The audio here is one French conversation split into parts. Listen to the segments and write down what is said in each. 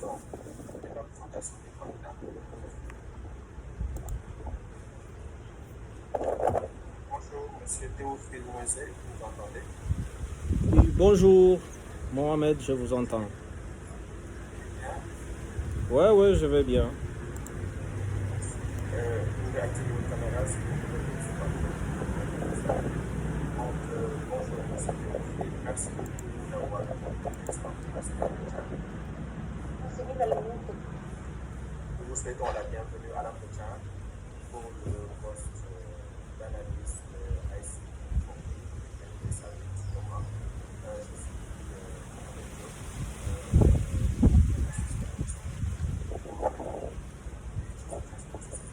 Bonjour, monsieur Théophile Moisé, vous m'entendez? Oui, bonjour, Mohamed, je vous entends. Bien. Ouais, je vais bien. Vous pouvez activer votre caméra si vous voulez. C'est pas trop. Donc, bonjour, monsieur Théophile. Merci beaucoup d'avoir répondu à l'instant. Nous vous souhaitons la bienvenue à l'entretien pour le poste d'analyste ICT compris et services communs. Je suis Mohamed Diop, assistant au centre.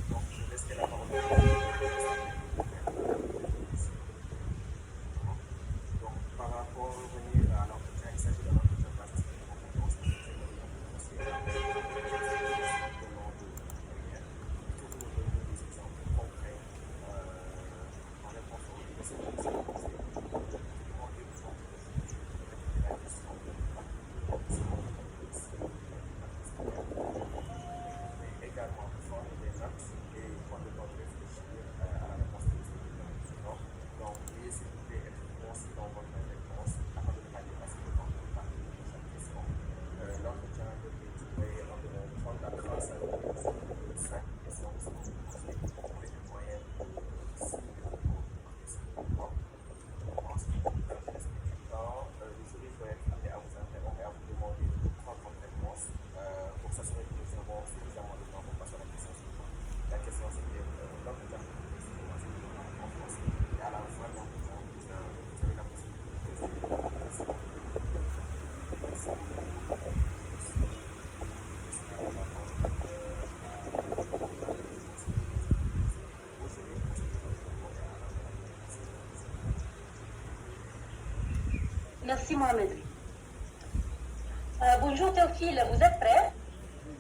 Donc, je laisse la parole. Donc, par rapport à revenir à l'entretien, il s'agit d'un entretien basé sur les compétences et les que vous nous donniez des exemples concrets en réponse aux questions que vous avez posées. Demandez aux gens de la question mais également prendre des notes et prendre le temps de réfléchir à la réponse que vous avez. Donc, veuillez s'il vous plaît être concis dans votre réponse afin de ne pas dépasser le temps de parler de chaque question. L'entretien devrait durer environ 30 à 35 minutes. 5 questions qui seront posées avec une moyenne de 6 minutes par question. Ensuite, dans le respect du temps, le jury doit être amené à vous interrompre et à vous demander de prendre votre réponse pour s'assurer que nous avons suffisamment de temps pour passer à la question suivante. La question, c'était l'entretien en français. Et à la fin de l'entretien, vous avez la possibilité de poser des questions. Merci Mohamed. Bonjour Théophile, vous êtes prêt?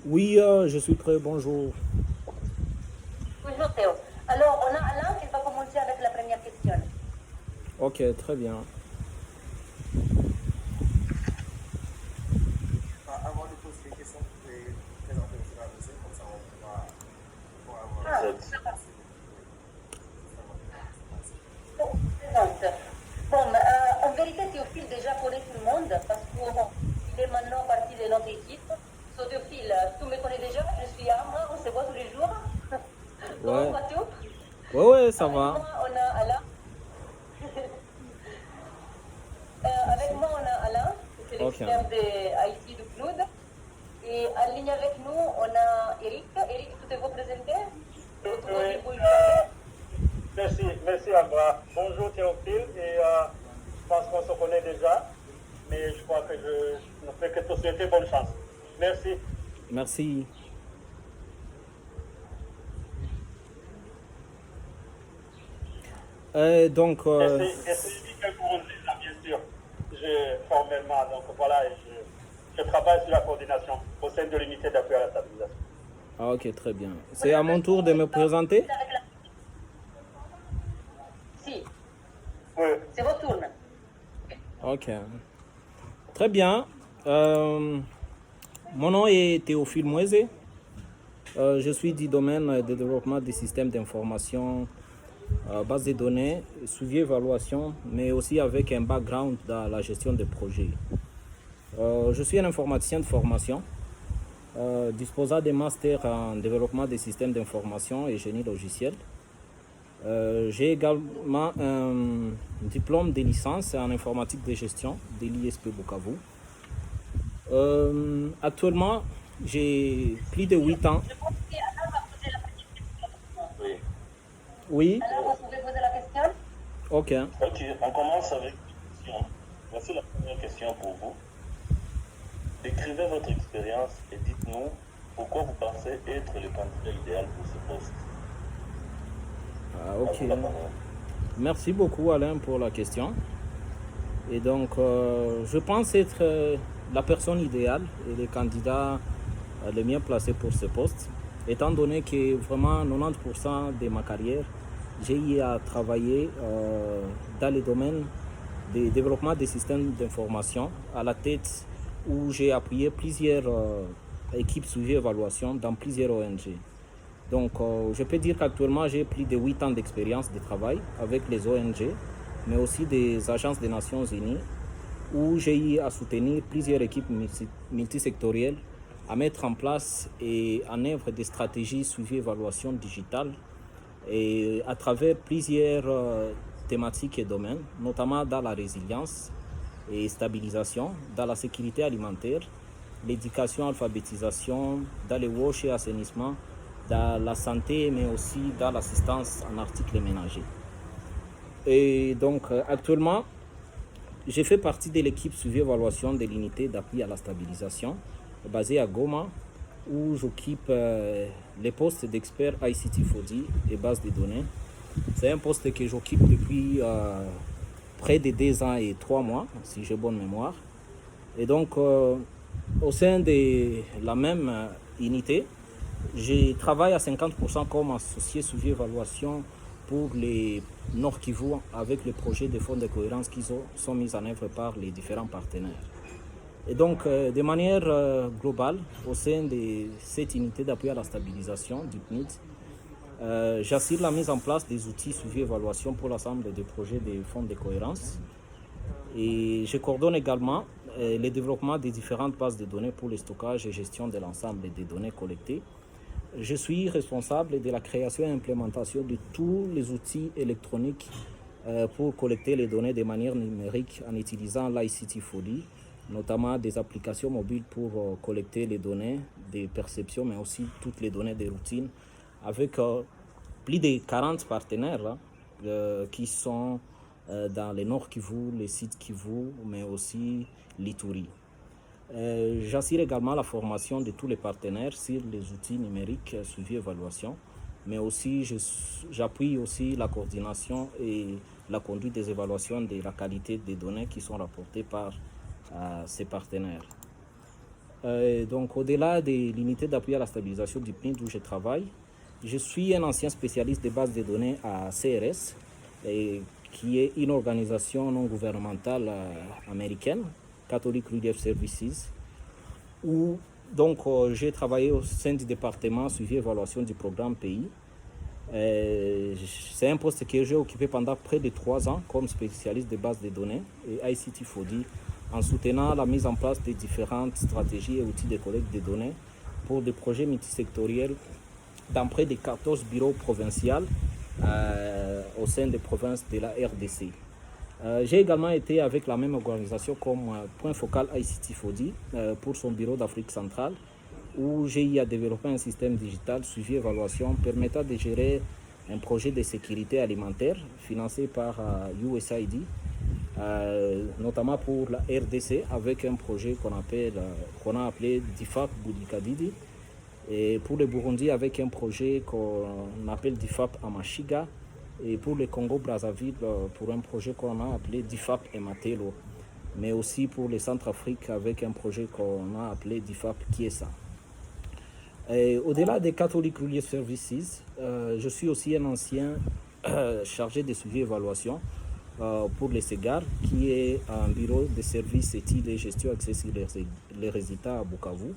Oui, je suis prêt, bonjour. Bonjour Théo. Alors, on a Alain qui va commencer avec la première question. Ok, très bien. Avant de poser les questions, vous pouvez présenter au fur et à mesure, comme ça on pourra avoir Présente. Bon, en vérité, Théophile déjà connaît tout le monde parce qu'il est maintenant partie de notre équipe. So, Théophile, tu me connais déjà, je suis Amra, on se voit tous les jours. Comment vas-tu? Ouais, ça Avec va. moi, on a Alain. Avec moi, on a Alain, c'est l'expert de IT du Cloud. Et en ligne avec nous, on a Eric. Eric, tu te veux présenter? Merci Ambra. Bonjour Théophile, et je pense qu'on se connaît déjà, mais je crois que je ne fais que te souhaiter bonne chance. Merci. Merci. Donc... Et c'est Michael Kourounzi, bien sûr. Formellement, donc voilà, je travaille sur la coordination au sein de l'unité d'appui à la stabilisation. Ah, ok, très bien. C'est à mon tour de me présenter? Si. Oui. C'est votre tour. Ok. Très bien. Mon nom est Théophile Moisé. Je suis du domaine de développement des systèmes d'information, base de données, suivi évaluation, mais aussi avec un background dans la gestion de projets. Je suis un informaticien de formation, disposant des masters en développement des systèmes d'information et génie logiciel. J'ai également un diplôme de licence en informatique de gestion de l'ISP Bukavu. Actuellement, j'ai plus de 8 ans. Je pense qu'Alain va poser la première question. Oui. Oui. Alain, vous pouvez poser la question? Ok. Ok, on commence avec une question. Voici la première question pour vous. Décrivez votre expérience et dites-nous pourquoi vous pensez être le candidat idéal pour ce poste. Ah, ok. Merci beaucoup Alain pour la question. Et donc, je pense être la personne idéale et le candidat le mieux placé pour ce poste, étant donné que vraiment 90% de ma carrière, j'ai eu à travailler dans le domaine du développement des systèmes d'information à la tête où j'ai appuyé plusieurs équipes suivi évaluation dans plusieurs ONG. Donc, je peux dire qu'actuellement, j'ai plus de 8 ans d'expérience de travail avec les ONG, mais aussi des agences des Nations Unies, où j'ai eu à soutenir plusieurs équipes multisectorielles à mettre en place et en œuvre des stratégies suivi évaluation digitale et à travers plusieurs thématiques et domaines, notamment dans la résilience et stabilisation, dans la sécurité alimentaire, l'éducation, alphabétisation, dans le wash et assainissement, dans la santé, mais aussi dans l'assistance en articles ménagers. Et donc, actuellement, j'ai fait partie de l'équipe suivi évaluation de l'unité d'appui à la stabilisation, basée à Goma, où j'occupe les postes d'expert ICT 4D et base de données. C'est un poste que j'occupe depuis près de 2 ans et 3 mois, si j'ai bonne mémoire. Et donc, au sein de la même unité, je travaille à 50% comme associé suivi évaluation pour les Nord Kivu avec le projet de fonds de cohérence qui sont mis en œuvre par les différents partenaires. Et donc, de manière globale, au sein de cette unité d'appui à la stabilisation du PNID, j'assure la mise en place des outils suivi évaluation pour l'ensemble des projets de fonds de cohérence. Et je coordonne également le développement des différentes bases de données pour le stockage et gestion de l'ensemble des données collectées. Je suis responsable de la création et implémentation de tous les outils électroniques pour collecter les données de manière numérique en utilisant l'ICT 4D, notamment des applications mobiles pour collecter les données des perceptions, mais aussi toutes les données des routines, avec plus de 40 partenaires qui sont dans le Nord Kivu, les sites Kivu, mais aussi l'Ituri. J'assure également la formation de tous les partenaires sur les outils numériques suivi évaluation, mais aussi j'appuie aussi la coordination et la conduite des évaluations de la qualité des données qui sont rapportées par ces partenaires. Donc au-delà de l'unité d'appui à la stabilisation du PNID où je travaille, je suis un ancien spécialiste des bases de données à CRS, qui est une organisation non gouvernementale américaine, Catholic Relief Services, où donc j'ai travaillé au sein du département suivi évaluation du programme pays. C'est un poste que j'ai occupé pendant près de 3 ans comme spécialiste des bases de données et ICT 4D, en soutenant la mise en place des différentes stratégies et outils de collecte de données pour des projets multisectoriels dans près de 14 bureaux provinciaux au sein des provinces de la RDC. J'ai également été avec la même organisation comme point focal ICT 4D pour son bureau d'Afrique centrale, où j'ai eu à développer un système digital suivi évaluation permettant de gérer un projet de sécurité alimentaire financé par USAID, notamment pour la RDC, avec un projet qu'on a appelé DIFAP Boudikadidi, et pour le Burundi avec un projet qu'on appelle DIFAP Amashiga, et pour le Congo-Brazzaville pour un projet qu'on a appelé DIFAP Ematelo, mais aussi pour le Centrafrique avec un projet qu'on a appelé DIFAP Kiesa. Au-delà des Catholic Relief Services, je suis aussi un ancien chargé de suivi et évaluation pour le SEGAR, qui est un bureau de services, études et gestion axé sur les résultats à Bukavu,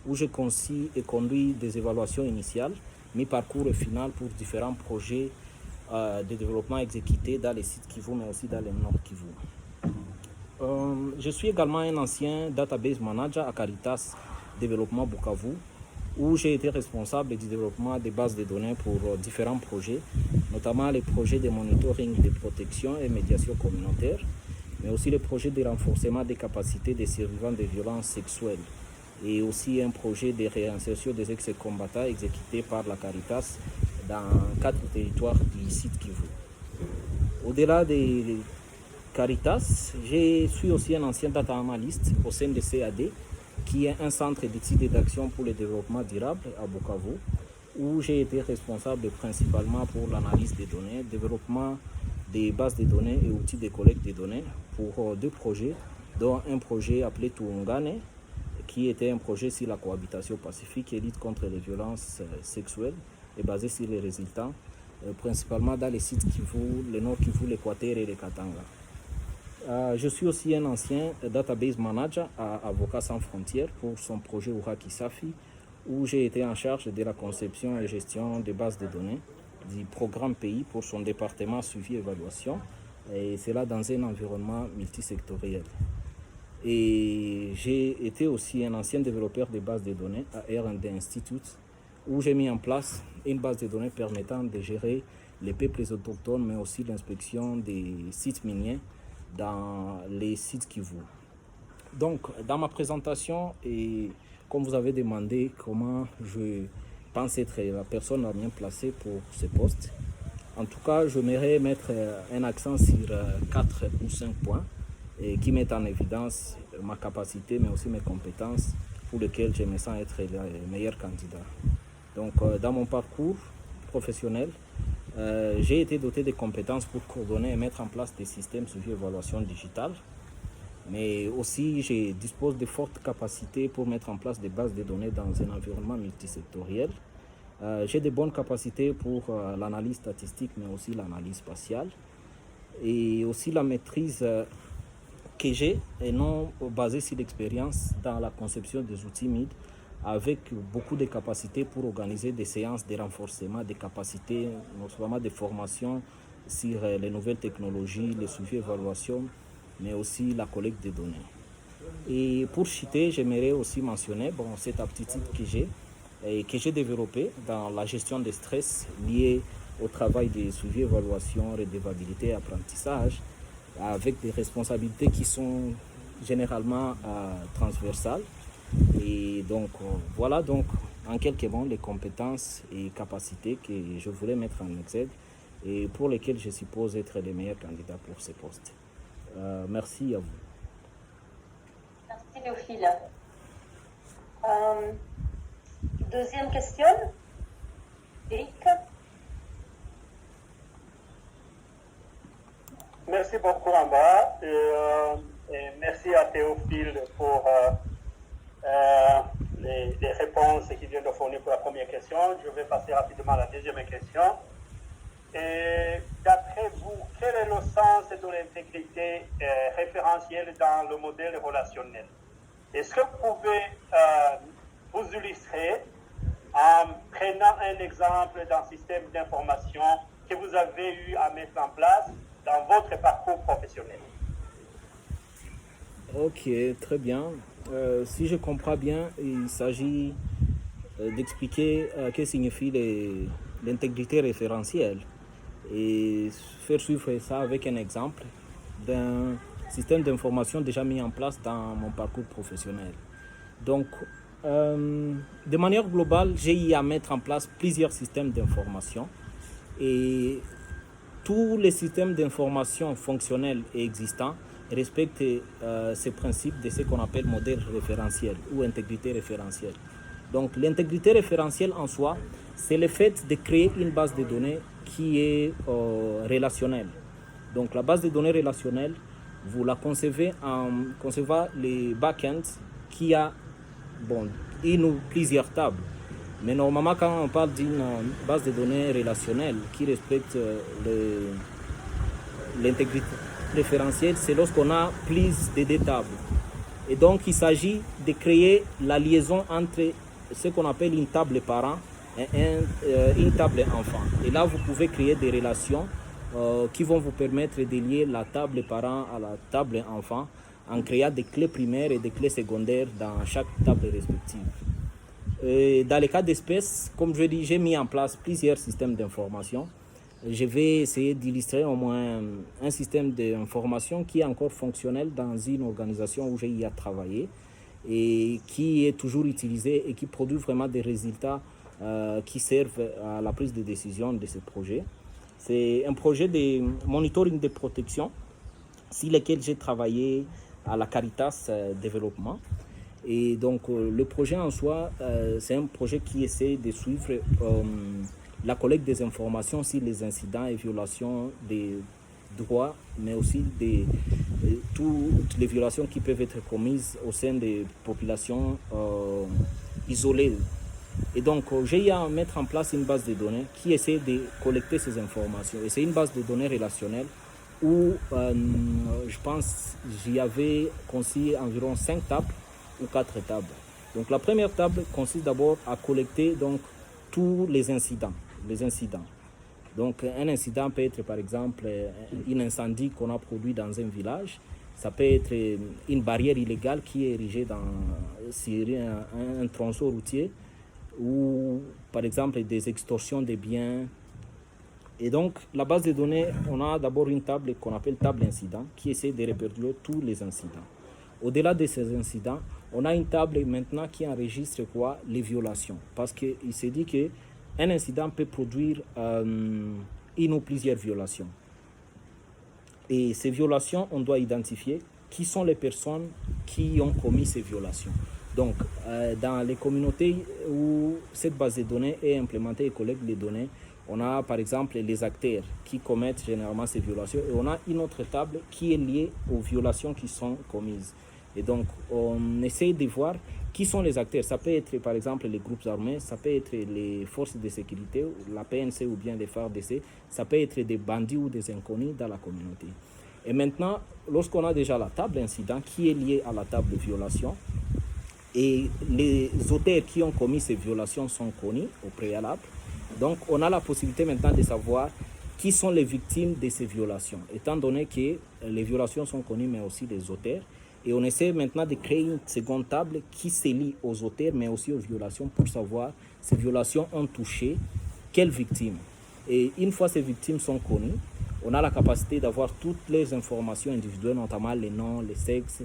où je conçus et conduis des évaluations initiales, mi-parcours et final pour différents projets de développement exécutés dans les sites Kivu, mais aussi dans le Nord Kivu. Je suis également un ancien database manager à Caritas Développement Bukavu, où j'ai été responsable du développement des bases de données pour différents projets, notamment les projets de monitoring de protection et médiation communautaire, mais aussi les projets de renforcement des capacités des survivants de violences sexuelles, et aussi un projet de réinsertion des ex-combattants exécuté par la Caritas dans 4 territoires du site Kivu. Au-delà des Caritas, je suis aussi un ancien data analyst au sein de CAD, qui est un centre d'études et d'action pour le développement durable à Bukavu, où j'ai été responsable principalement pour l'analyse des données, développement des bases de données et outils de collecte des données pour 2 projets, dont un projet appelé Tuungane, qui était un projet sur la cohabitation pacifique et lutte contre les violences sexuelles et basé sur les résultats, principalement dans les sites Kivu, le Nord Kivu, l'Équateur et le Katanga. Je suis aussi un ancien database manager à Avocats sans frontières pour son projet Uraki Safi, où j'ai été en charge de la conception et gestion des bases de données du programme pays pour son département suivi et évaluation, et cela dans un environnement multisectoriel. Et j'ai été aussi un ancien développeur de bases de données à R&D Institute, où j'ai mis en place une base de données permettant de gérer les peuples autochtones, mais aussi l'inspection des sites miniers dans les sites Kivu. Donc, dans ma présentation, et comme vous avez demandé comment je pense être la personne la mieux placée pour ce poste, en tout cas, j'aimerais mettre un accent sur 4 ou 5 points et qui mettent en évidence ma capacité, mais aussi mes compétences pour lesquelles je me sens être le meilleur candidat. Donc, dans mon parcours professionnel, j'ai été doté de compétences pour coordonner et mettre en place des systèmes suivi évaluation digitale, mais aussi je dispose de fortes capacités pour mettre en place des bases de données dans un environnement multisectoriel. J'ai de bonnes capacités pour l'analyse statistique, mais aussi l'analyse spatiale, et aussi la maîtrise que j'ai, et non basée sur l'expérience dans la conception des outils MID, avec beaucoup de capacités pour organiser des séances de renforcement des capacités, notamment de formation sur les nouvelles technologies, les suivis évaluation, mais aussi la collecte des données. Et pour citer, j'aimerais aussi mentionner cette aptitude que j'ai et que j'ai développée dans la gestion des stress liés au travail de suivi, évaluation, redevabilité et apprentissage, avec des responsabilités qui sont généralement transversales. Et donc voilà donc en quelques mots les compétences et capacités que je voulais mettre en exergue et pour lesquelles je suppose être les meilleurs candidats pour ce poste. Merci à vous. Merci Théophile. Deuxième question. Eric. Merci beaucoup, Amba. Et merci à Théophile pour les réponses qu'il vient de fournir pour la première question. Je vais passer rapidement à la deuxième question. Et d'après vous, quel est le sens de l'intégrité référentielle dans le modèle relationnel? Est-ce que vous pouvez vous illustrer en prenant un exemple d'un système d'information que vous avez eu à mettre en place dans votre parcours professionnel? Ok, très bien. Si je comprends bien, il s'agit d'expliquer ce que signifie l'intégrité référentielle et faire suivre ça avec un exemple d'un système d'information déjà mis en place dans mon parcours professionnel. Donc, de manière globale, j'ai eu à mettre en place plusieurs systèmes d'information et tous les systèmes d'information fonctionnels et existants respectent ces principes de ce qu'on appelle modèle référentiel ou intégrité référentielle. Donc l'intégrité référentielle en soi, c'est le fait de créer une base de données qui est relationnelle. Donc la base de données relationnelle, vous la concevez en concevant les back-ends qui a une ou plusieurs tables. Mais normalement, quand on parle d'une base de données relationnelle qui respecte l'intégrité référentielle, c'est lorsqu'on a plus de deux tables. Et donc, il s'agit de créer la liaison entre ce qu'on appelle une table parent et une table enfant. Et là, vous pouvez créer des relations qui vont vous permettre de lier la table parent à la table enfant en créant des clés primaires et des clés secondaires dans chaque table respective. Et dans les cas d'espèce, comme je dis, j'ai mis en place plusieurs systèmes d'information. Je vais essayer d'illustrer au moins un système d'information qui est encore fonctionnel dans une organisation où j'ai eu à travailler et qui est toujours utilisé et qui produit vraiment des résultats qui servent à la prise de décision de ce projet. C'est un projet de monitoring de protection sur lequel j'ai travaillé à la Caritas Développement. Et donc le projet en soi, c'est un projet qui essaie de suivre la collecte des informations sur les incidents et violations des droits, mais aussi toutes les violations qui peuvent être commises au sein des populations isolées. Et donc, j'ai eu à mettre en place une base de données qui essaie de collecter ces informations. Et c'est une base de données relationnelle où je pense j'y avais conçu environ 5 tables ou 4 tables. Donc la première table consiste d'abord à collecter donc, tous les incidents. Donc un incident peut être par exemple un incendie qu'on a produit dans un village. Ça peut être une barrière illégale qui est érigée sur un tronçon routier ou par exemple des extorsions de biens. Et donc la base de données, on a d'abord une table qu'on appelle table incident qui essaie de répertorier tous les incidents. Au-delà de ces incidents, on a une table maintenant qui enregistre quoi? Les violations. Parce qu'il s'est dit qu'un incident peut produire une ou plusieurs violations. Et ces violations, on doit identifier qui sont les personnes qui ont commis ces violations. Donc, dans les communautés où cette base de données est implémentée et collecte les données, on a par exemple les acteurs qui commettent généralement ces violations et on a une autre table qui est liée aux violations qui sont commises. Et donc, on essaie de voir qui sont les acteurs. Ça peut être par exemple les groupes armés, ça peut être les forces de sécurité, la PNC ou bien les FARDC, ça peut être des bandits ou des inconnus dans la communauté. Et maintenant, lorsqu'on a déjà la table incident qui est liée à la table de violation, et les auteurs qui ont commis ces violations sont connus au préalable, donc on a la possibilité maintenant de savoir qui sont les victimes de ces violations, étant donné que les violations sont connues mais aussi les auteurs. Et on essaie maintenant de créer une seconde table qui se lie aux auteurs mais aussi aux violations pour savoir ces violations ont touché quelles victimes. Et une fois ces victimes sont connues, on a la capacité d'avoir toutes les informations individuelles, notamment les noms, les sexes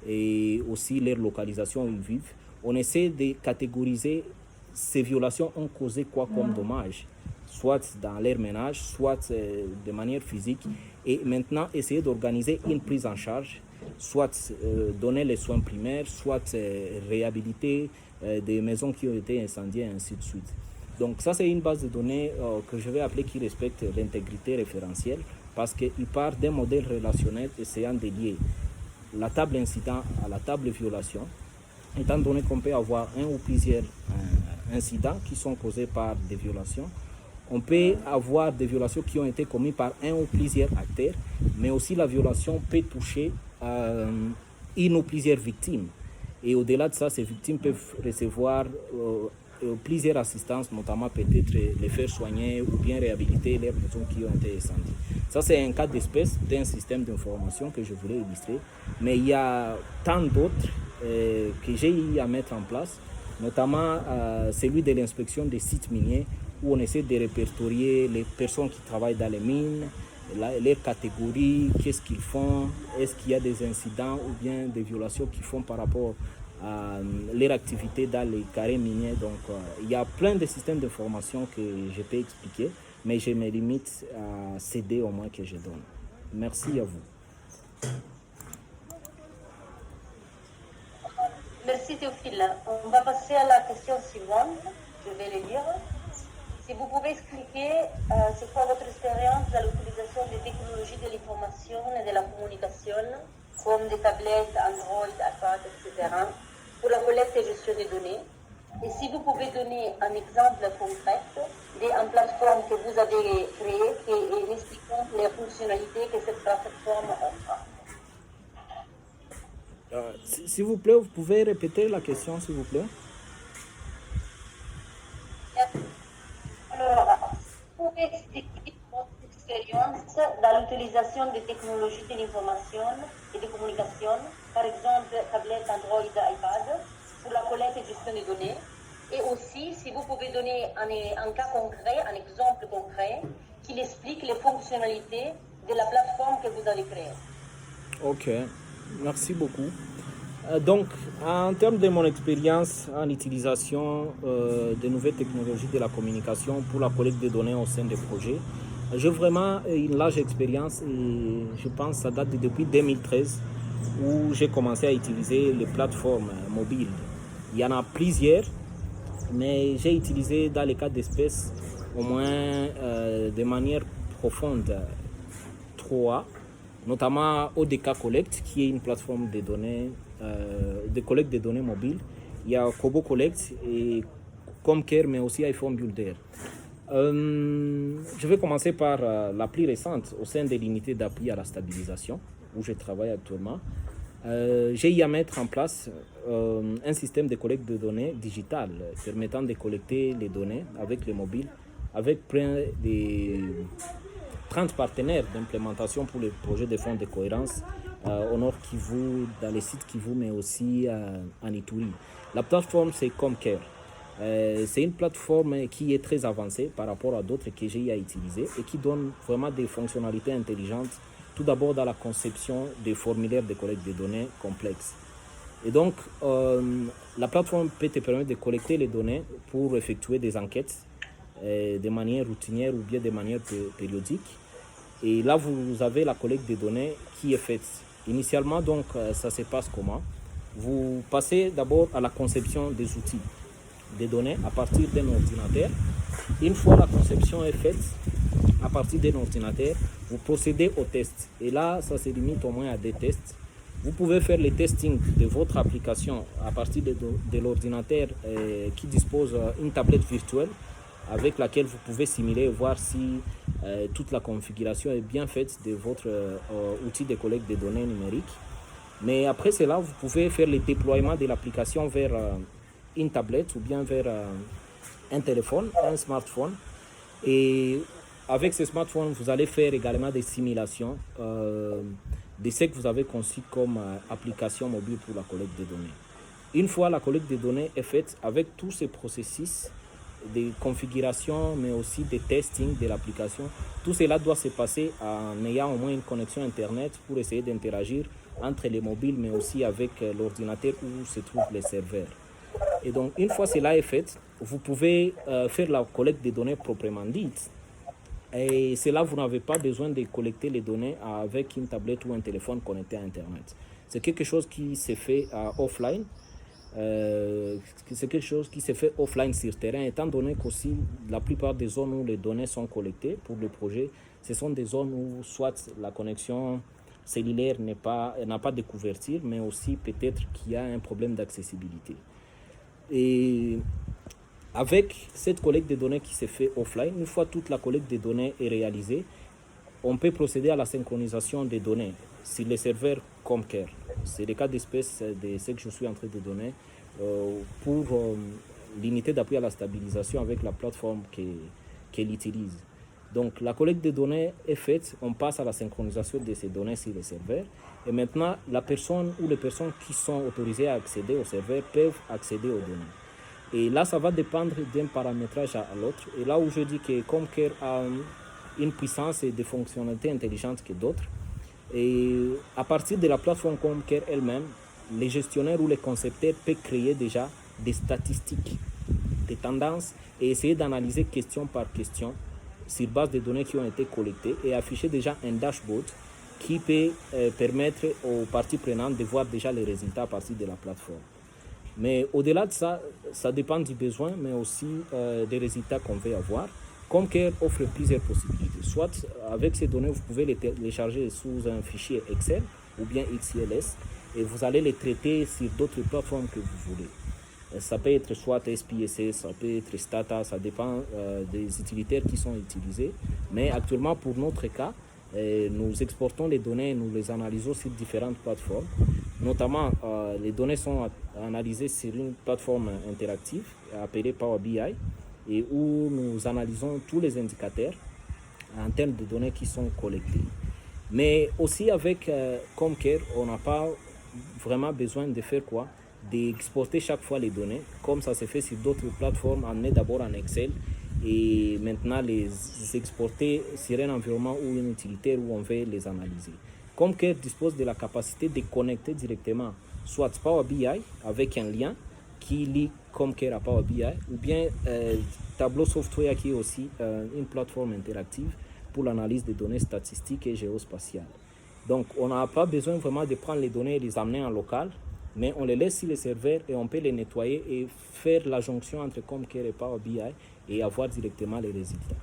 et aussi leur localisation où ils vivent. On essaie de catégoriser ces violations ont causé quoi comme dommage, soit dans leur ménage, soit de manière physique. Et maintenant, essayer d'organiser une prise en charge, soit donner les soins primaires, soit réhabiliter des maisons qui ont été incendiées, et ainsi de suite. Donc ça, c'est une base de données que je vais appeler qui respecte l'intégrité référentielle parce qu'il part d'un modèle relationnel essayant de lier la table incident à la table violation, étant donné qu'on peut avoir un ou plusieurs incidents qui sont causés par des violations. On peut avoir des violations qui ont été commises par un ou plusieurs acteurs, mais aussi la violation peut toucher une ou plusieurs victimes. Et au-delà de ça, ces victimes peuvent recevoir plusieurs assistances, notamment peut-être les faire soigner ou bien réhabiliter les maisons qui ont été incendiées. Ça, c'est un cas d'espèce d'un système d'information que je voulais illustrer. Mais il y a tant d'autres que j'ai eu à mettre en place, notamment celui de l'inspection des sites miniers, où on essaie de répertorier les personnes qui travaillent dans les mines, leurs catégories, qu'est-ce qu'ils font, est-ce qu'il y a des incidents ou bien des violations qu'ils font par rapport à leur activité dans les carrés miniers. Donc, il y a plein de systèmes d'information que je peux expliquer, mais je me limite à céder au moins que je donne. Merci à vous. Merci Théophile. On va passer à la question suivante. Je vais le lire. Si vous pouvez expliquer c'est quoi votre expérience dans l'utilisation des technologies de l'information et de la communication, comme des tablettes, Android, iPad, etc., pour la collecte et gestion des données. Et si vous pouvez donner un exemple concret d'une plateforme que vous avez créée et expliquant les fonctionnalités que cette plateforme offre. S'il vous plaît, vous pouvez répéter la question, s'il vous plaît? Alors, vous pouvez expliquer votre expérience dans l'utilisation des technologies de l'information et de communication, par exemple tablette, Android, iPad, pour la collecte et gestion des données. Et aussi, si vous pouvez donner un cas concret, un exemple concret, qui explique les fonctionnalités de la plateforme que vous avez créée. Ok, merci beaucoup. Donc, en termes de mon expérience en utilisation de nouvelles technologies de la communication pour la collecte de données au sein des projets, j'ai vraiment une large expérience et je pense que ça date depuis 2013 où j'ai commencé à utiliser les plateformes mobiles. Il y en a plusieurs, mais j'ai utilisé dans les cas d'espèces au moins de manière profonde 3, notamment ODK Collect, qui est une plateforme de données, de collecte de données mobiles. Il y a Kobo Collect et Comcare, mais aussi iPhone Builder. Je vais commencer par la plus récente au sein de l'unité d'appui à la stabilisation où je travaille actuellement. J'ai eu à mettre en place un système de collecte de données digitales permettant de collecter les données avec les mobiles, avec près de 30 partenaires d'implémentation pour les projets de fonds de cohérence au nord Kivu, dans les sites Kivu, mais aussi en Ituri. La plateforme, c'est Comcare. C'est une plateforme qui est très avancée par rapport à d'autres que j'ai eu à utiliser et qui donne vraiment des fonctionnalités intelligentes, tout d'abord dans la conception des formulaires de collecte de données complexes. Et donc, la plateforme peut te permettre de collecter les données pour effectuer des enquêtes de manière routinière ou bien de manière périodique. Et là, vous avez la collecte des données qui est faite. Initialement, donc, ça se passe comment? Vous passez d'abord à la conception des outils, des données à partir d'un ordinateur. Une fois la conception est faite, à partir d'un ordinateur, vous procédez au test. Et là, ça se limite au moins à des tests. Vous pouvez faire le testing de votre application à partir de l'ordinateur qui dispose d'une tablette virtuelle avec laquelle vous pouvez simuler et voir si toute la configuration est bien faite de votre outil de collecte de données numériques. Mais après cela, vous pouvez faire le déploiement de l'application vers une tablette ou bien vers un téléphone, un smartphone. Et avec ce smartphone, vous allez faire également des simulations de ce que vous avez conçu comme application mobile pour la collecte de données. Une fois la collecte de données est faite, avec tous ces processus de configuration, mais aussi de testing de l'application, tout cela doit se passer en ayant au moins une connexion Internet pour essayer d'interagir entre les mobiles, mais aussi avec l'ordinateur où se trouvent les serveurs. Et donc, une fois cela est fait, vous pouvez faire la collecte des données proprement dite. Et cela, vous n'avez pas besoin de collecter les données avec une tablette ou un téléphone connecté à Internet. C'est quelque chose qui se fait offline. C'est quelque chose qui se fait offline sur terrain, étant donné qu'aussi la plupart des zones où les données sont collectées pour le projet, ce sont des zones où soit la connexion cellulaire n'a pas de couverture, mais aussi peut-être qu'il y a un problème d'accessibilité. Et avec cette collecte de données qui se fait offline, une fois toute la collecte de données est réalisée, on peut procéder à la synchronisation des données sur les serveurs Comcare. C'est le cas d'espèce de ce que je suis en train de donner pour l'unité d'appui à la stabilisation avec la plateforme qu'elle utilise. Donc la collecte de données est faite, on passe à la synchronisation de ces données sur les serveurs et maintenant la personne ou les personnes qui sont autorisées à accéder au serveur peuvent accéder aux données. Et là, ça va dépendre d'un paramétrage à l'autre. Et là où je dis que Comcare a une puissance et des fonctionnalités intelligentes que d'autres, et à partir de la plateforme Comcare elle-même, les gestionnaires ou les concepteurs peuvent créer déjà des statistiques, des tendances et essayer d'analyser question par question sur base des données qui ont été collectées et afficher déjà un dashboard qui peut permettre aux parties prenantes de voir déjà les résultats à partir de la plateforme. Mais au-delà de ça, ça dépend du besoin, mais aussi des résultats qu'on veut avoir. Comcare offre plusieurs possibilités. Soit avec ces données, vous pouvez les télécharger sous un fichier Excel ou bien XLS et vous allez les traiter sur d'autres plateformes que vous voulez. Ça peut être soit SPSS, ça peut être Stata, ça dépend des utilitaires qui sont utilisés. Mais actuellement, pour notre cas, nous exportons les données et nous les analysons sur différentes plateformes. Notamment, les données sont analysées sur une plateforme interactive appelée Power BI et où nous analysons tous les indicateurs en termes de données qui sont collectées. Mais aussi avec Comcare, on n'a pas vraiment besoin de faire quoi? D'exporter chaque fois les données, comme ça se fait sur d'autres plateformes, on est d'abord en Excel et maintenant les exporter sur un environnement ou une utilitaire où on veut les analyser. Comcare dispose de la capacité de connecter directement soit Power BI avec un lien qui lie Comcare à Power BI ou bien Tableau Software qui est aussi une plateforme interactive pour l'analyse des données statistiques et géospatiales. Donc on n'a pas besoin vraiment de prendre les données et les amener en local, mais on les laisse sur les serveurs et on peut les nettoyer et faire la jonction entre Comcare et Power BI et avoir directement les résultats.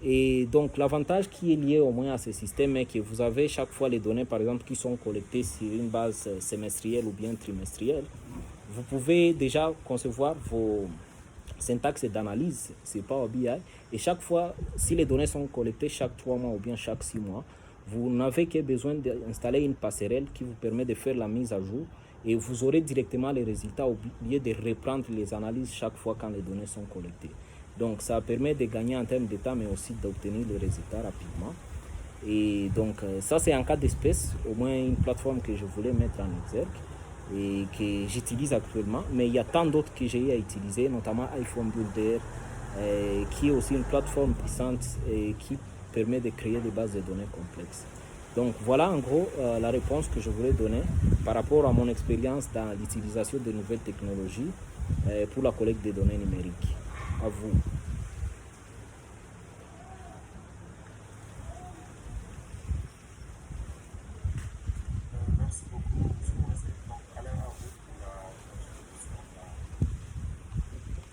Et donc l'avantage qui est lié au moins à ce système est que vous avez chaque fois les données par exemple qui sont collectées sur une base semestrielle ou bien trimestrielle. Vous pouvez déjà concevoir vos syntaxe d'analyse, c'est Power BI. Et chaque fois, si les données sont collectées chaque 3 mois ou bien chaque 6 mois, vous n'avez que besoin d'installer une passerelle qui vous permet de faire la mise à jour et vous aurez directement les résultats au lieu de reprendre les analyses chaque fois quand les données sont collectées. Donc ça permet de gagner en termes de temps mais aussi d'obtenir les résultats rapidement. Et donc ça c'est un cas d'espèce, au moins une plateforme que je voulais mettre en exergue et que j'utilise actuellement. Mais il y a tant d'autres que j'ai eu à utiliser, notamment iPhone Builder, qui est aussi une plateforme puissante et qui permet de créer des bases de données complexes. Donc voilà en gros la réponse que je voulais donner par rapport à mon expérience dans l'utilisation de nouvelles technologies pour la collecte des données numériques. À vous. Merci beaucoup, M. Moisé. Donc, Alain, à vous pour la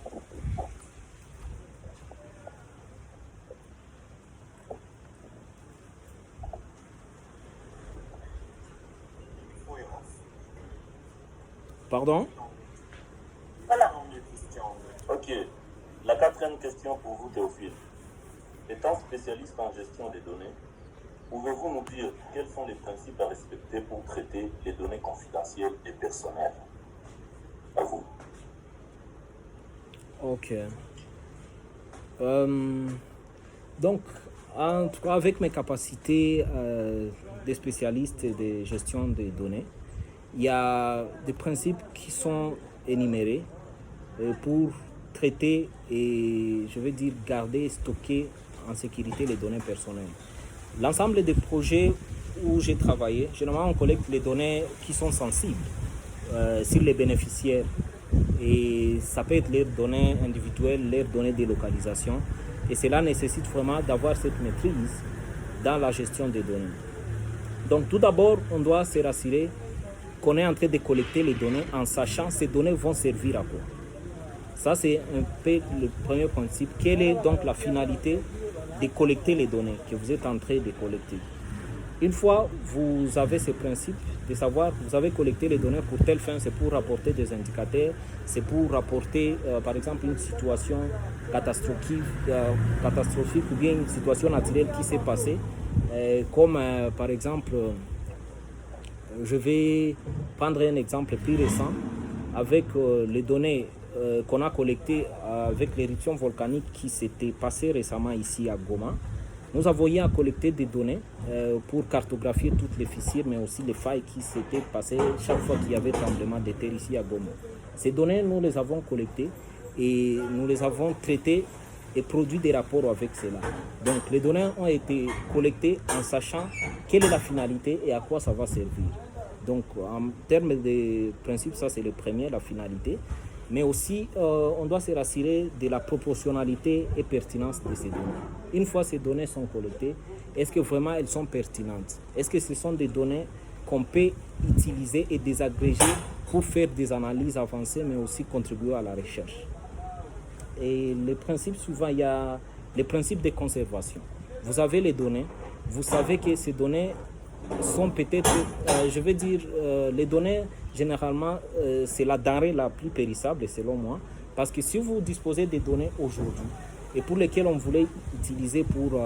contribution. Pardon? Voilà. Ok. La quatrième question pour vous, Théophile. Étant spécialiste en gestion des données, pouvez-vous nous dire quels sont les principes à respecter pour traiter les données confidentielles et personnelles? À vous. Ok. Donc, en tout cas, avec mes capacités de spécialiste de gestion des données, il y a des principes qui sont énumérés pour traiter et, je veux dire, garder et stocker en sécurité les données personnelles. L'ensemble des projets où j'ai travaillé, généralement on collecte les données qui sont sensibles sur les bénéficiaires. Et ça peut être leurs données individuelles, leurs données de localisation. Et cela nécessite vraiment d'avoir cette maîtrise dans la gestion des données. Donc tout d'abord, on doit se rassurer qu'on est en train de collecter les données en sachant ces données vont servir à quoi. Ça, c'est un peu le premier principe. Quelle est donc la finalité de collecter les données que vous êtes en train de collecter? Une fois vous avez ce principe de savoir que vous avez collecté les données pour telle fin, c'est pour rapporter des indicateurs, c'est pour rapporter par exemple une situation catastrophique ou bien une situation naturelle qui s'est passée, comme par exemple, je vais prendre un exemple plus récent avec les données qu'on a collectées avec l'éruption volcanique qui s'était passée récemment ici à Goma. Nous avons eu à collecter des données pour cartographier toutes les fissures, mais aussi les failles qui s'étaient passées chaque fois qu'il y avait tremblement de terre ici à Goma. Ces données, nous les avons collectées et nous les avons traitées et produit des rapports avec cela. Donc les données ont été collectées en sachant quelle est la finalité et à quoi ça va servir. Donc en termes de principe, ça c'est le premier, la finalité. Mais aussi, on doit se rassurer de la proportionnalité et pertinence de ces données. Une fois ces données sont collectées, est-ce que vraiment elles sont pertinentes? Est-ce que ce sont des données qu'on peut utiliser et désagréger pour faire des analyses avancées, mais aussi contribuer à la recherche? Et les principes, souvent, il y a les principes de conservation. Vous avez les données, vous savez que ces données sont peut-être, je veux dire, les données, généralement, c'est la denrée la plus périssable, selon moi, parce que si vous disposez des données aujourd'hui et pour lesquelles on voulait utiliser pour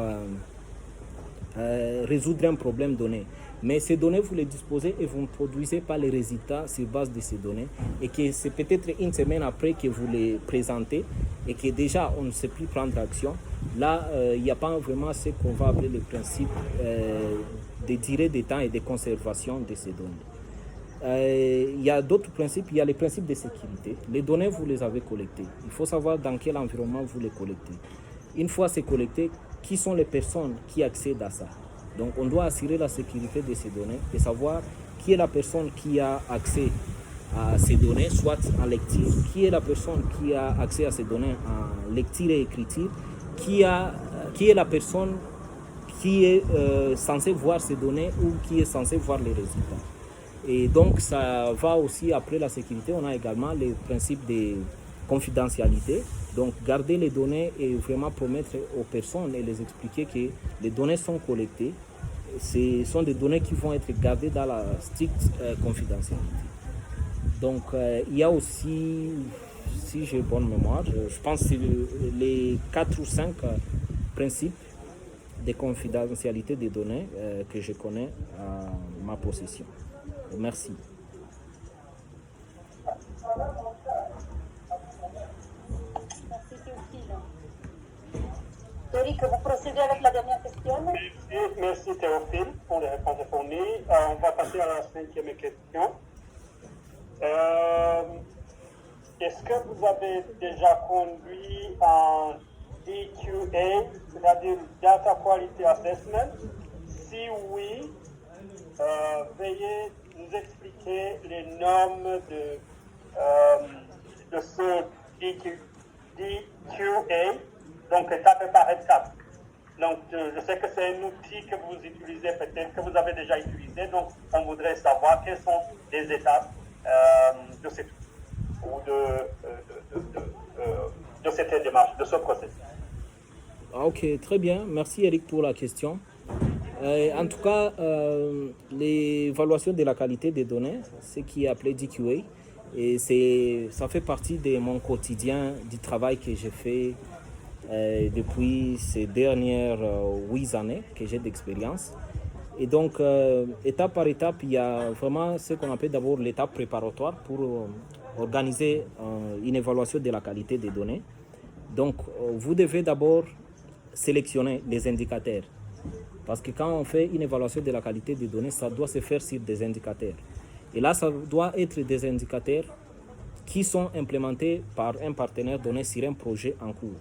résoudre un problème donné, mais ces données, vous les disposez et vous ne produisez pas les résultats sur base de ces données et que c'est peut-être une semaine après que vous les présentez et que déjà on ne sait plus prendre action, là, il n'y a pas vraiment ce qu'on va appeler le principe de durée de temps et de conservation de ces données. Il y a d'autres principes, il y a les principes de sécurité. Les données, vous les avez collectées. Il faut savoir dans quel environnement vous les collectez. Une fois c'est collecté, qui sont les personnes qui accèdent à ça? Donc on doit assurer la sécurité de ces données et savoir qui est la personne qui a accès à ces données, soit en lecture, qui est la personne qui a accès à ces données en lecture et écriture, qui est la personne qui est censé voir ces données ou qui est censé voir les résultats. Et donc ça va aussi, après la sécurité, on a également les principes de confidentialité. Donc garder les données et vraiment promettre aux personnes et les expliquer que les données sont collectées. Ce sont des données qui vont être gardées dans la stricte confidentialité. Donc il y a aussi, si j'ai bonne mémoire, je pense que c'est les 4 ou 5 principes de confidentialité des données que je connais à ma possession. Merci. Merci Théophile. Eric, vous procédez avec la dernière question. Merci Théophile pour les réponses fournies. On va passer à la 5e question. Est-ce que vous avez déjà conduit un DQA, c'est-à-dire Data Quality Assessment? Si oui, veuillez nous expliquer les normes de ce DQA, donc étape par étape. Donc, je sais que c'est un outil que vous utilisez, peut-être que vous avez déjà utilisé, donc on voudrait savoir quelles sont les étapes de cet outil ou de cette démarche, de ce processus. Ok, très bien. Merci Eric pour la question. En tout cas, l'évaluation de la qualité des données, ce qui est appelé DQA, et ça fait partie de mon quotidien, du travail que j'ai fait depuis ces dernières 8 années que j'ai d'expérience. Et donc, étape par étape, il y a vraiment ce qu'on appelle d'abord l'étape préparatoire pour organiser une évaluation de la qualité des données. Donc, vous devez d'abord sélectionner les indicateurs. Parce que quand on fait une évaluation de la qualité des données, ça doit se faire sur des indicateurs. Et là, ça doit être des indicateurs qui sont implémentés par un partenaire donné sur un projet en cours.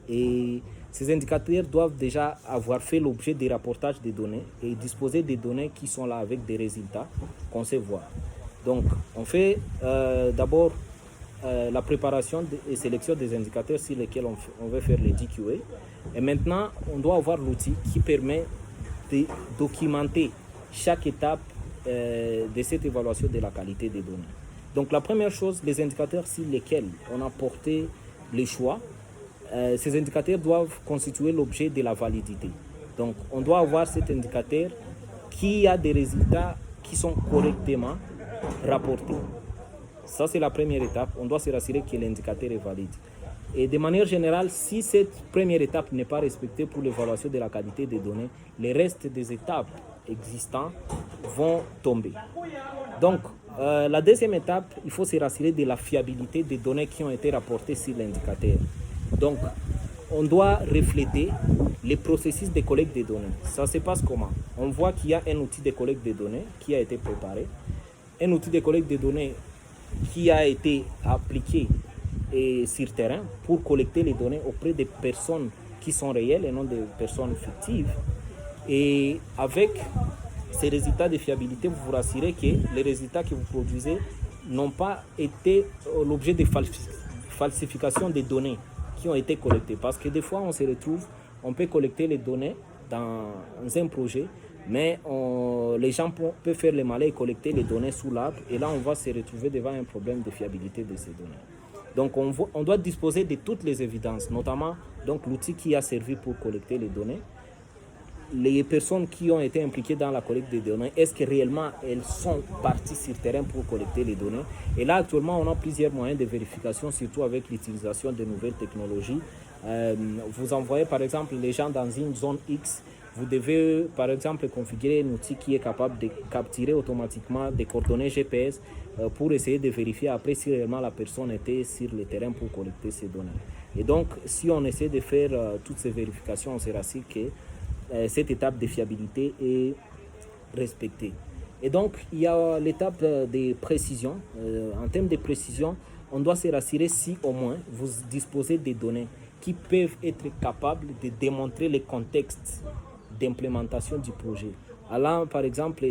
Et ces indicateurs doivent déjà avoir fait l'objet des rapportages des données et disposer des données qui sont là avec des résultats qu'on sait voir. Donc, on fait d'abord la préparation et sélection des indicateurs sur lesquels on veut faire les DQA. Et maintenant, on doit avoir l'outil qui permet de documenter chaque étape de cette évaluation de la qualité des données. Donc, la première chose, les indicateurs sur lesquels on a porté les choix, ces indicateurs doivent constituer l'objet de la validité. Donc, on doit avoir cet indicateur qui a des résultats qui sont correctement rapportés. Ça, c'est la première étape. On doit se rassurer que l'indicateur est valide. Et de manière générale, si cette première étape n'est pas respectée pour l'évaluation de la qualité des données, les restes des étapes existantes vont tomber. Donc, la deuxième étape, il faut se rassurer de la fiabilité des données qui ont été rapportées sur l'indicateur. Donc, on doit refléter les processus de collecte des données. Ça se passe comment? On voit qu'il y a un outil de collecte des données qui a été préparé, un outil de collecte des données qui a été appliqué sur terrain pour collecter les données auprès des personnes qui sont réelles et non des personnes fictives. Et avec ces résultats de fiabilité, vous vous rassurez que les résultats que vous produisez n'ont pas été l'objet de falsification des données qui ont été collectées. Parce que des fois, on se retrouve, on peut collecter les données dans un projet, mais les gens peuvent faire les malins et collecter les données sous l'arbre. Et là, on va se retrouver devant un problème de fiabilité de ces données. Donc, on doit disposer de toutes les évidences, notamment donc, l'outil qui a servi pour collecter les données, les personnes qui ont été impliquées dans la collecte des données, est-ce que réellement elles sont parties sur terrain pour collecter les données? Et là, actuellement, on a plusieurs moyens de vérification, surtout avec l'utilisation de nouvelles technologies. Vous envoyez, par exemple, les gens dans une zone X. Vous devez, par exemple, configurer un outil qui est capable de capturer automatiquement des coordonnées GPS pour essayer de vérifier après si réellement la personne était sur le terrain pour collecter ces données. Et donc, si on essaie de faire toutes ces vérifications, on se rassure que cette étape de fiabilité est respectée. Et donc, il y a l'étape de précision. En termes de précision, on doit se rassurer si au moins vous disposez des données qui peuvent être capables de démontrer le contexte d'implémentation du projet. Alors, par exemple,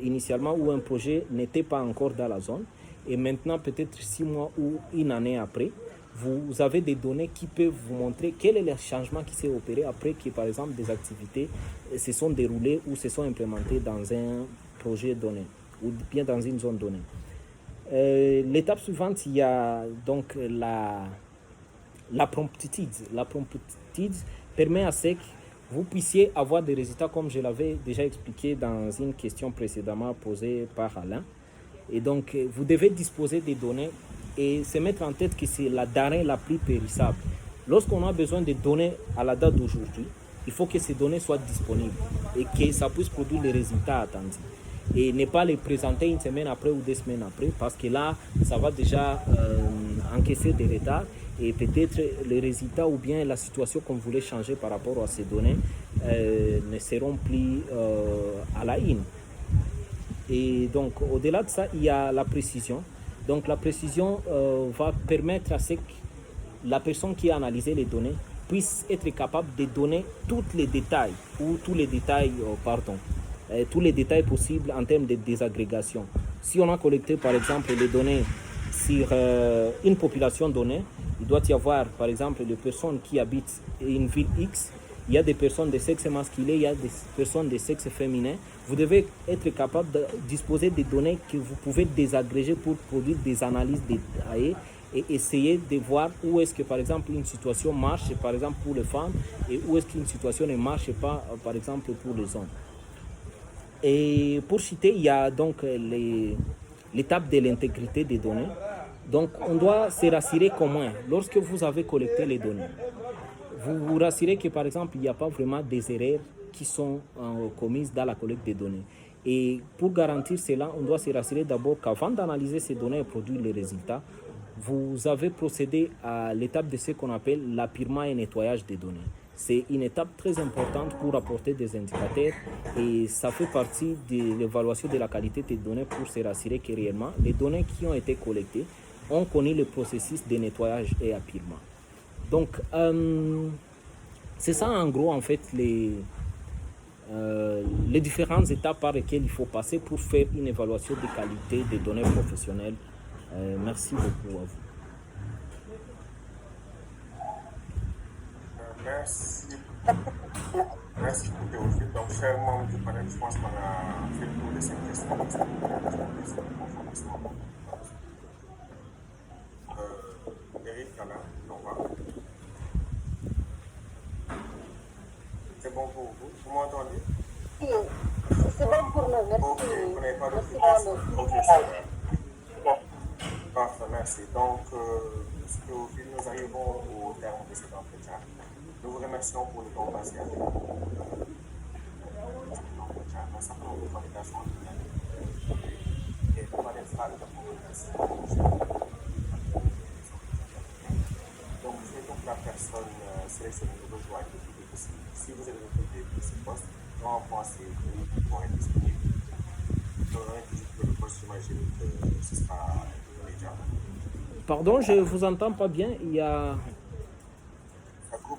initialement où un projet n'était pas encore dans la zone, et maintenant peut-être 6 mois ou une année après, vous avez des données qui peuvent vous montrer quel est le changement qui s'est opéré après que, par exemple, des activités se sont déroulées ou se sont implémentées dans un projet donné ou bien dans une zone donnée. L'étape suivante, il y a donc la promptitude. La promptitude permet à ce que vous puissiez avoir des résultats comme je l'avais déjà expliqué dans une question précédemment posée par Alain. Et donc, vous devez disposer des données et se mettre en tête que c'est la denrée la plus périssable. Lorsqu'on a besoin de données à la date d'aujourd'hui, il faut que ces données soient disponibles et que ça puisse produire les résultats attendus. Et ne pas les présenter une semaine après ou 2 semaines après, parce que là, ça va déjà encaisser des retards et peut-être les résultats ou bien la situation qu'on voulait changer par rapport à ces données ne seront plus à la une. Et donc, au-delà de ça, il y a la précision. Donc, la précision va permettre à ce que la personne qui a analysé les données puisse être capable de donner tous les détails, ou tous les détails, tous les détails possibles en termes de désagrégation. Si on a collecté, par exemple, les données sur une population donnée, il doit y avoir, par exemple, des personnes qui habitent une ville X, il y a des personnes de sexe masculin, il y a des personnes de sexe féminin. Vous devez être capable de disposer des données que vous pouvez désagréger pour produire des analyses détaillées et essayer de voir où est-ce que, par exemple, une situation marche, par exemple, pour les femmes, et où est-ce qu'une situation ne marche pas, par exemple, pour les hommes. Et pour citer, il y a donc l'étape de l'intégrité des données. Donc, on doit se rassurer comment, lorsque vous avez collecté les données, vous vous rassurez que, par exemple, il n'y a pas vraiment des erreurs qui sont commises dans la collecte des données. Et pour garantir cela, on doit se rassurer d'abord qu'avant d'analyser ces données et produire les résultats, vous avez procédé à l'étape de ce qu'on appelle l'appurement et nettoyage des données. C'est une étape très importante pour apporter des indicateurs et ça fait partie de l'évaluation de la qualité des données pour se rassurer que réellement les données qui ont été collectées ont connu le processus de nettoyage et appurement. Donc, c'est ça en gros en fait les différentes étapes par lesquelles il faut passer pour faire une évaluation de qualité des données professionnelles. Merci beaucoup à vous. Merci. Merci pour Théophile. Donc, chers membres du panel, je pense qu'on a fait le tour de cette question. Eric, Yana, on va. C'est bon pour vous? Vous m'entendez? Oui, c'est bon pour nous. Merci. Ok, vous n'avez pas d'autres Merci, questions? Arnaud. Ok, c'est bon. Parfait, merci. Donc, Théophile, nous arrivons au terme de cet entretien. Nous vous remercions pour le temps passé avec nous. Nous savons vos candidatures et nous allons faire de donc, je vais donc la personne sélectionnée nous rejoindre le plus vite possible. Si vous avez recruté pour ce poste, quand pensez vous pour être disponible? Que le poste, j'imagine que ce sera immédiat. Pardon, je ne vous entends pas bien. Il y a...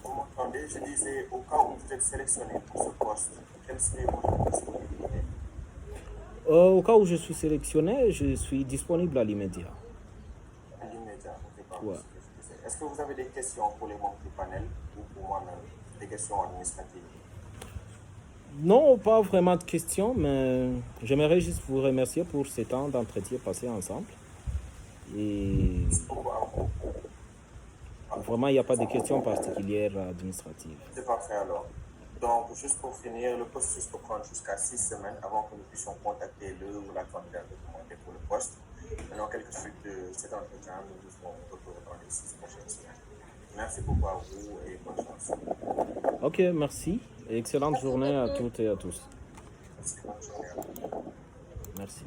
Vous m'entendez? Je disais, au cas où vous êtes sélectionné pour ce poste, quelle serait votre disponibilité? Au cas où je suis sélectionné, je suis disponible à l'immédiat. À l'immédiat, ok, pardon, Ouais. Est-ce que vous avez des questions pour les membres du panel ou pour moi-même? Des questions administratives? Non, pas vraiment de questions, mais j'aimerais juste vous remercier pour ce temps d'entretien passé ensemble. Et vraiment, il n'y a pas de questions particulières administratives. C'est parfait alors. Donc, juste pour finir, le processus peut prendre jusqu'à 6 semaines avant que nous puissions contacter le ou la candidate recommandée pour le poste. Dans quelques suites de cet entretien, nous vous retrouverons dans les 6 prochaines semaines. Merci beaucoup à vous et bonne chance. Ok, merci. Et excellente journée à toutes et à tous. Merci, bonne journée à vous. Merci.